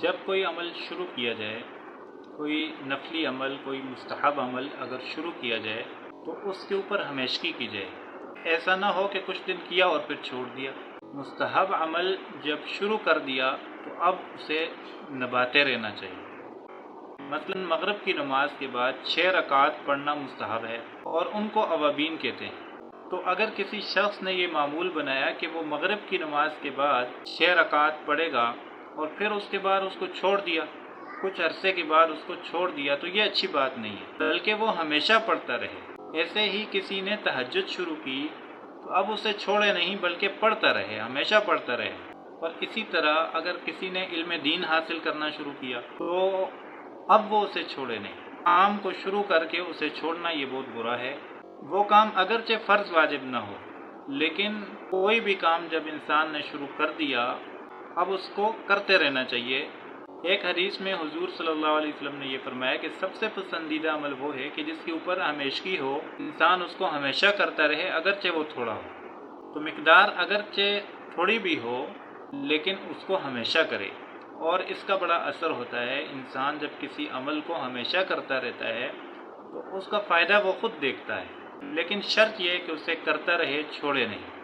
جب کوئی عمل شروع کیا جائے، کوئی نفلی عمل، کوئی مستحب عمل اگر شروع کیا جائے تو اس کے اوپر ہمیشگی کی جائے۔ ایسا نہ ہو کہ کچھ دن کیا اور پھر چھوڑ دیا۔ مستحب عمل جب شروع کر دیا تو اب اسے نبھاتے رہنا چاہیے۔ مثلا مغرب کی نماز کے بعد 6 رکعات پڑھنا مستحب ہے اور ان کو اوابین کہتے ہیں۔ تو اگر کسی شخص نے یہ معمول بنایا کہ وہ مغرب کی نماز کے بعد 6 رکعات پڑھے گا اور پھر اس کے بعد اس کو چھوڑ دیا، کچھ عرصے کے بعد اس کو چھوڑ دیا، تو یہ اچھی بات نہیں ہے، بلکہ وہ ہمیشہ پڑھتا رہے۔ ایسے ہی کسی نے تہجد شروع کی تو اب اسے چھوڑے نہیں بلکہ پڑھتا رہے، ہمیشہ پڑھتا رہے۔ اور اسی طرح اگر کسی نے علم دین حاصل کرنا شروع کیا تو اب وہ اسے چھوڑے نہیں۔ کام کو شروع کر کے اسے چھوڑنا یہ بہت برا ہے۔ وہ کام اگرچہ فرض واجب نہ ہو، لیکن کوئی بھی کام جب انسان نے شروع کر دیا اب اس کو کرتے رہنا چاہیے۔ ایک حدیث میں حضور صلی اللہ علیہ وسلم نے یہ فرمایا کہ سب سے پسندیدہ عمل وہ ہے کہ جس کے اوپر ہمیشگی ہو، انسان اس کو ہمیشہ کرتا رہے اگرچہ وہ تھوڑا ہو۔ تو مقدار اگرچہ تھوڑی بھی ہو لیکن اس کو ہمیشہ کرے، اور اس کا بڑا اثر ہوتا ہے۔ انسان جب کسی عمل کو ہمیشہ کرتا رہتا ہے تو اس کا فائدہ وہ خود دیکھتا ہے، لیکن شرط یہ ہے کہ اسے کرتا رہے، چھوڑے نہیں۔